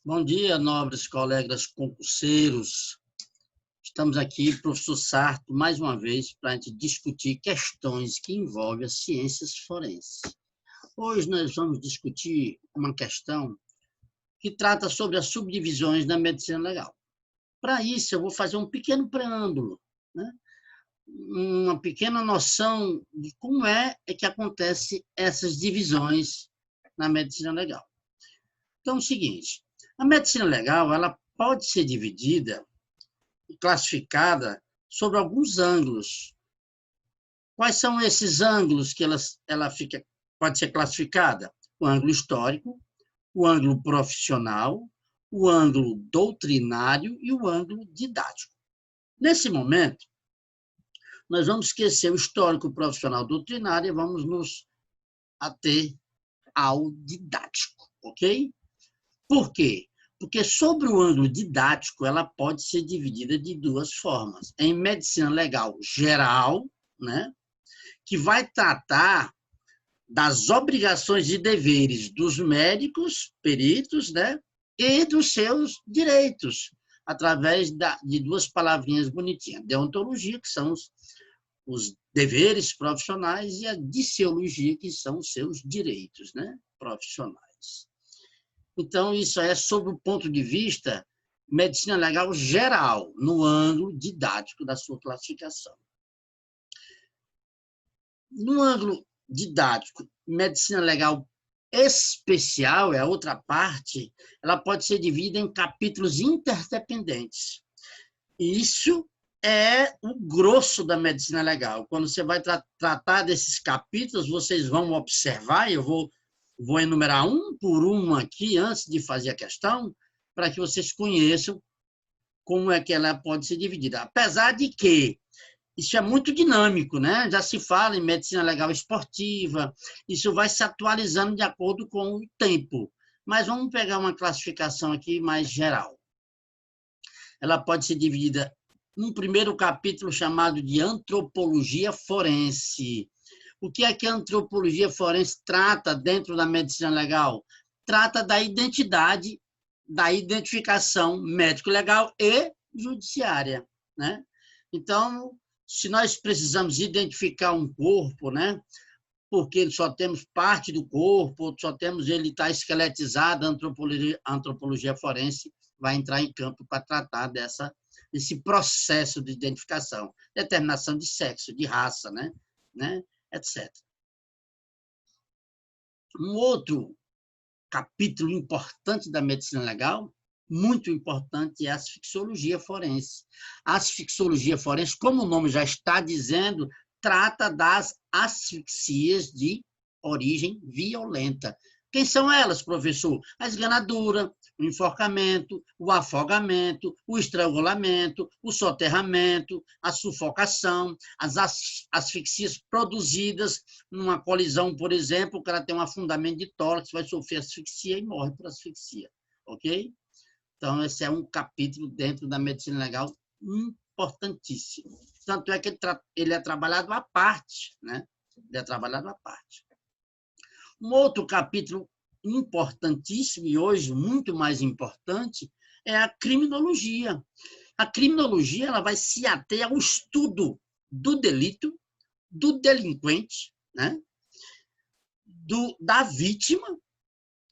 Bom dia, nobres colegas concurseiros. Estamos aqui, professor Sarto, mais uma vez, para a gente discutir questões que envolvem as ciências forenses. Hoje nós vamos discutir uma questão que trata sobre as subdivisões da medicina legal. Para isso, eu vou fazer um pequeno preâmbulo, né? Uma pequena noção de como é que acontecem essas divisões na medicina legal. Então, é o seguinte, a medicina legal ela pode ser dividida e classificada sobre alguns ângulos. Quais são esses ângulos que pode ser classificada? O ângulo histórico, o ângulo profissional, o ângulo doutrinário e o ângulo didático. Nesse momento, nós vamos esquecer o histórico, profissional, doutrinário e vamos nos ater ao didático, ok? Por quê? Porque sobre o ângulo didático, ela pode ser dividida de duas formas. Em medicina legal geral, né, que vai tratar das obrigações e deveres dos médicos, peritos, né, e dos seus direitos, através de duas palavrinhas bonitinhas. Deontologia, que são os deveres profissionais, e a disseologia, que são os seus direitos, né, profissionais. Então, isso é sobre o ponto de vista medicina legal geral, no ângulo didático da sua classificação. No ângulo didático, medicina legal especial, é a outra parte, ela pode ser dividida em capítulos interdependentes. Isso é o grosso da medicina legal. Quando você vai tratar desses capítulos, vocês vão observar, eu vou enumerar um por um aqui, antes de fazer a questão, para que vocês conheçam como é que ela pode ser dividida. Apesar de que isso é muito dinâmico, né? Já se fala em medicina legal esportiva, isso vai se atualizando de acordo com o tempo. Mas vamos pegar uma classificação aqui mais geral. Ela pode ser dividida num primeiro capítulo chamado de antropologia forense. O que é que a antropologia forense trata dentro da medicina legal? Trata da identidade, da identificação médico-legal e judiciária, né? Então, se nós precisamos identificar um corpo, né, porque só temos parte do corpo, só temos ele está esqueletizado, a antropologia forense vai entrar em campo para tratar desse processo de identificação, determinação de sexo, de raça, né, etc. Um outro capítulo importante da medicina legal, muito importante, é a asfixologia forense. A asfixologia forense, como o nome já está dizendo, trata das asfixias de origem violenta. Quem são elas, professor? A esganadura, o enforcamento, o afogamento, o estrangulamento, o soterramento, a sufocação, as asfixias produzidas numa colisão, por exemplo, o cara tem um afundamento de tórax, vai sofrer asfixia e morre por asfixia, ok? Então, esse é um capítulo dentro da medicina legal importantíssimo. Tanto é que ele é trabalhado à parte, né? Ele é trabalhado à parte. Um outro capítulo importantíssimo, e hoje muito mais importante, é a criminologia. A criminologia ela vai se ater ao estudo do delito, do delinquente, né? Da vítima,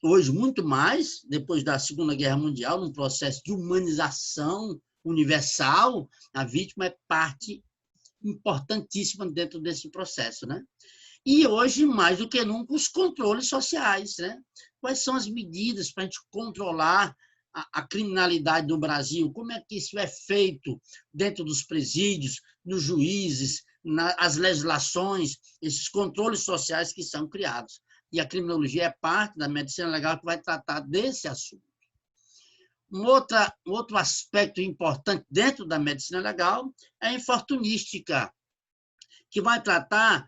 hoje muito mais, depois da Segunda Guerra Mundial, num processo de humanização universal, a vítima é parte importantíssima dentro desse processo, né? E hoje, mais do que nunca, os controles sociais, né? Quais são as medidas para a gente controlar a criminalidade no Brasil? Como é que isso é feito dentro dos presídios, nos juízes, nas legislações, esses controles sociais que são criados? E a criminologia é parte da medicina legal que vai tratar desse assunto. Um outro aspecto importante dentro da medicina legal é a infortunística, que vai tratar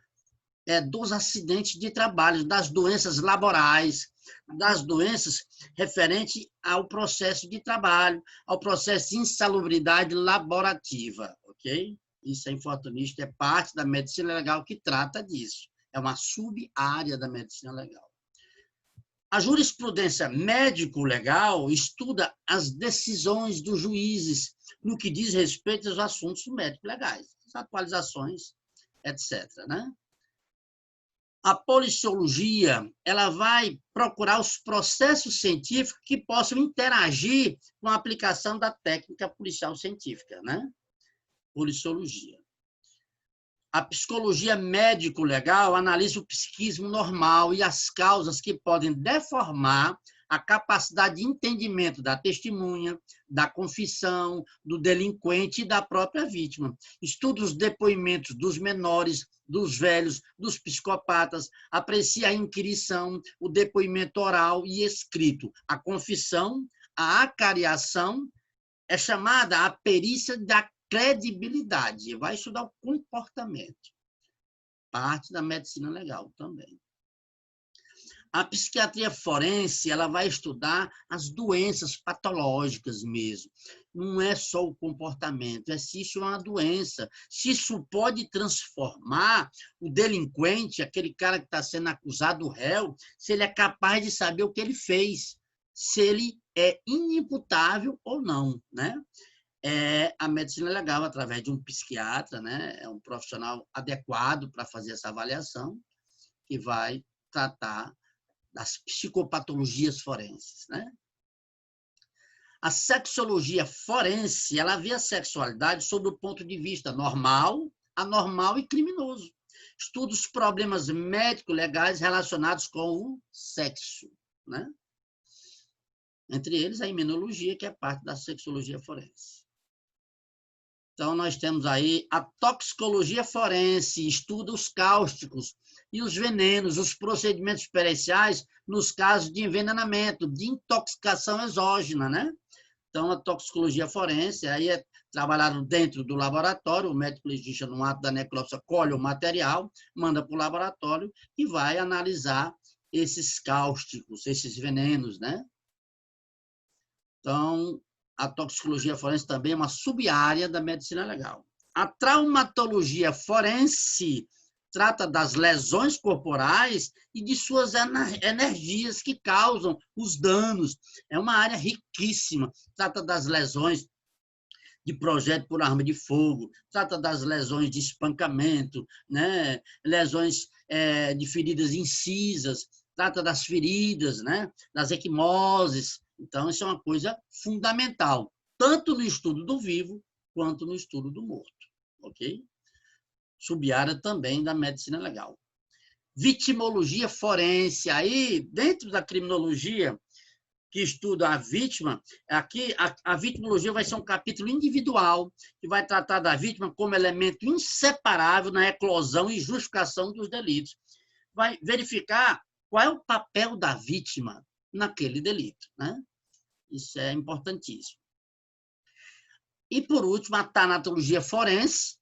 dos acidentes de trabalho, das doenças laborais, das doenças referentes ao processo de trabalho, ao processo de insalubridade laborativa, ok? Isso é infortunista, é parte da medicina legal que trata disso. É uma sub-área da medicina legal. A jurisprudência médico-legal estuda as decisões dos juízes no que diz respeito aos assuntos médico-legais, as atualizações, etc., né? A policiologia, ela vai procurar os processos científicos que possam interagir com a aplicação da técnica policial científica, né? Policiologia. A psicologia médico-legal analisa o psiquismo normal e as causas que podem deformar a capacidade de entendimento da testemunha, da confissão, do delinquente e da própria vítima. Estuda os depoimentos dos menores, dos velhos, dos psicopatas, aprecia a inquirição, o depoimento oral e escrito. A confissão, a acariação, é chamada a perícia da credibilidade, vai estudar o comportamento. Parte da medicina legal também. A psiquiatria forense, ela vai estudar as doenças patológicas mesmo. Não é só o comportamento, é se isso é uma doença, se isso pode transformar o delinquente, aquele cara que está sendo acusado, o réu, se ele é capaz de saber o que ele fez, se ele é inimputável ou não, né? A medicina legal, através de um psiquiatra, né? É um profissional adequado para fazer essa avaliação, que vai tratar das psicopatologias forenses, né? A sexologia forense, ela vê a sexualidade sob o ponto de vista normal, anormal e criminoso. Estuda os problemas médico-legais relacionados com o sexo, né? Entre eles, a imunologia, que é parte da sexologia forense. Então, nós temos aí a toxicologia forense, estuda os cáusticos e os venenos, os procedimentos periciais nos casos de envenenamento, de intoxicação exógena, né? Então, a toxicologia forense aí é trabalhado dentro do laboratório, o médico legista, no ato da necrópsia, colhe o material, manda para o laboratório e vai analisar esses cáusticos, esses venenos, né? Então, a toxicologia forense também é uma sub-área da medicina legal. A traumatologia forense trata das lesões corporais e de suas energias que causam os danos. É uma área riquíssima. Trata das lesões de projétil por arma de fogo, trata das lesões de espancamento, né? Lesões de feridas incisas, trata das feridas, né? Das equimoses. Então, isso é uma coisa fundamental, tanto no estudo do vivo, quanto no estudo do morto, ok? Sub-área também da medicina legal. Vitimologia forense, aí, dentro da criminologia, que estuda a vítima, aqui a vitimologia vai ser um capítulo individual, que vai tratar da vítima como elemento inseparável na eclosão e justificação dos delitos. Vai verificar qual é o papel da vítima naquele delito, né? Isso é importantíssimo. E, por último, a tanatologia forense,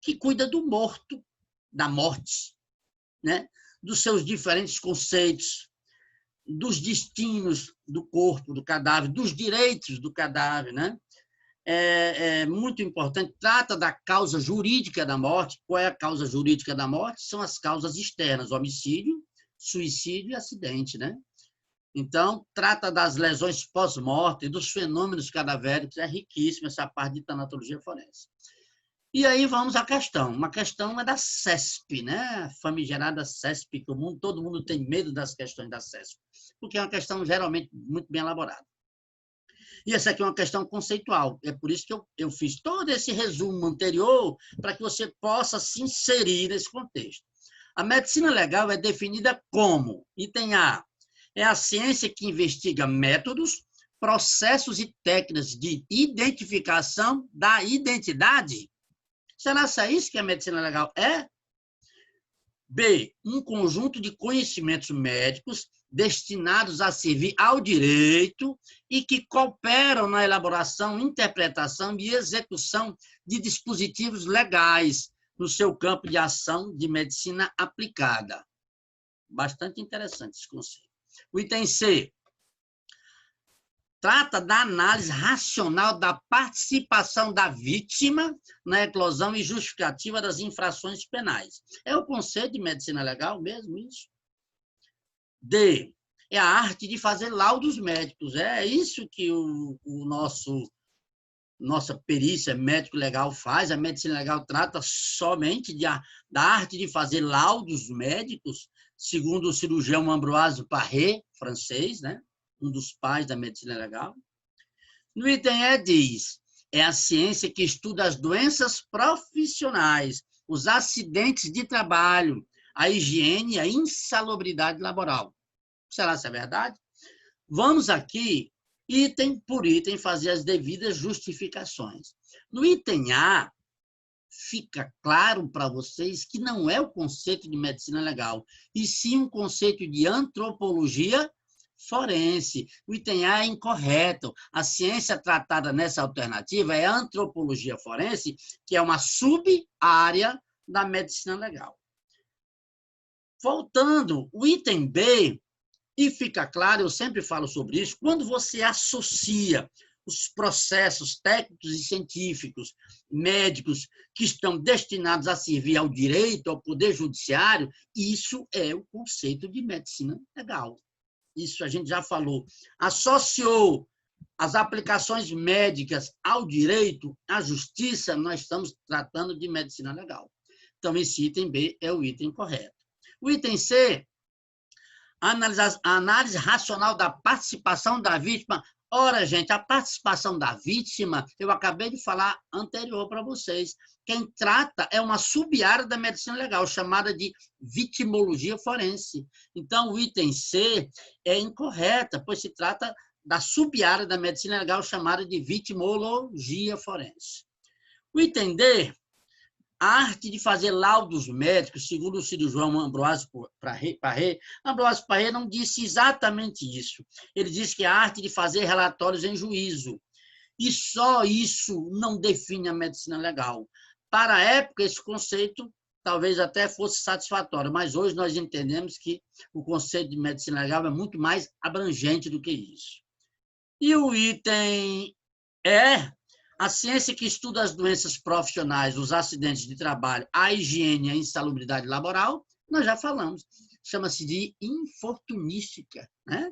que cuida do morto, da morte, né? Dos seus diferentes conceitos, dos destinos do corpo, do cadáver, dos direitos do cadáver, né? É muito importante, trata da causa jurídica da morte. Qual é a causa jurídica da morte? São as causas externas, homicídio, suicídio e acidente, né? Então, trata das lesões pós-morte, dos fenômenos cadavéricos, é riquíssima essa parte de tanatologia forense. E aí vamos à questão. Uma questão é da CESP, né? Famigerada CESP, que todo mundo tem medo das questões da CESP, porque é uma questão geralmente muito bem elaborada. E essa aqui é uma questão conceitual. É por isso que eu fiz todo esse resumo anterior, para que você possa se inserir nesse contexto. A medicina legal é definida como, item A, é a ciência que investiga métodos, processos e técnicas de identificação da identidade. Será que é isso que a medicina legal é? B, um conjunto de conhecimentos médicos destinados a servir ao direito e que cooperam na elaboração, interpretação e execução de dispositivos legais no seu campo de ação de medicina aplicada. Bastante interessante esse conceito. O item C trata da análise racional da participação da vítima na eclosão e justificativa das infrações penais. É o conceito de medicina legal mesmo isso? D. é a arte de fazer laudos médicos. É isso que nossa perícia médico legal faz. A medicina legal trata somente da arte de fazer laudos médicos, segundo o cirurgião Ambroise Paré, francês, né? Um dos pais da medicina legal. No item E diz, é a ciência que estuda as doenças profissionais, os acidentes de trabalho, a higiene e a insalubridade laboral. Será se é verdade? Vamos aqui, item por item, fazer as devidas justificações. No item A, fica claro para vocês que não é o conceito de medicina legal, e sim um conceito de antropologia forense. O item A é incorreto. A ciência tratada nessa alternativa é a antropologia forense, que é uma sub-área da medicina legal. Voltando, o item B, e fica claro, eu sempre falo sobre isso, quando você associa os processos técnicos e científicos, médicos, que estão destinados a servir ao direito, ao poder judiciário, isso é o conceito de medicina legal. Isso a gente já falou. Associou as aplicações médicas ao direito, à justiça, nós estamos tratando de medicina legal. Então, esse item B é o item correto. O item C, a análise racional da participação da vítima. Ora, gente, a participação da vítima, eu acabei de falar anterior para vocês. Quem trata é uma sub-área da medicina legal, chamada de vitimologia forense. Então, o item C é incorreta, pois se trata da sub-área da medicina legal, chamada de vitimologia forense. O item D, a arte de fazer laudos médicos, segundo o cirurgião Ambroise Paré. Ambroise Paré não disse exatamente isso. Ele disse que é a arte de fazer relatórios em juízo. E só isso não define a medicina legal. Para a época, esse conceito talvez até fosse satisfatório, mas hoje nós entendemos que o conceito de medicina legal é muito mais abrangente do que isso. E o item E, a ciência que estuda as doenças profissionais, os acidentes de trabalho, a higiene e a insalubridade laboral, nós já falamos. Chama-se de infortunística, né?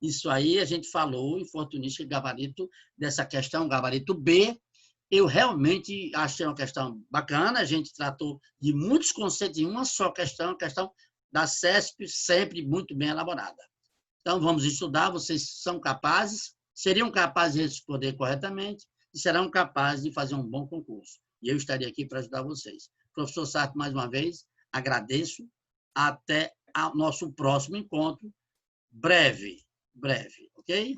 Isso aí a gente falou, infortunística, gabarito dessa questão, gabarito B. Eu realmente achei uma questão bacana, a gente tratou de muitos conceitos em uma só questão, a questão da CESP, sempre muito bem elaborada. Então, vamos estudar, vocês são capazes, seriam capazes de responder corretamente, e serão capazes de fazer um bom concurso. E eu estarei aqui para ajudar vocês. Professor Sarto, mais uma vez, agradeço. Até o nosso próximo encontro, breve, ok?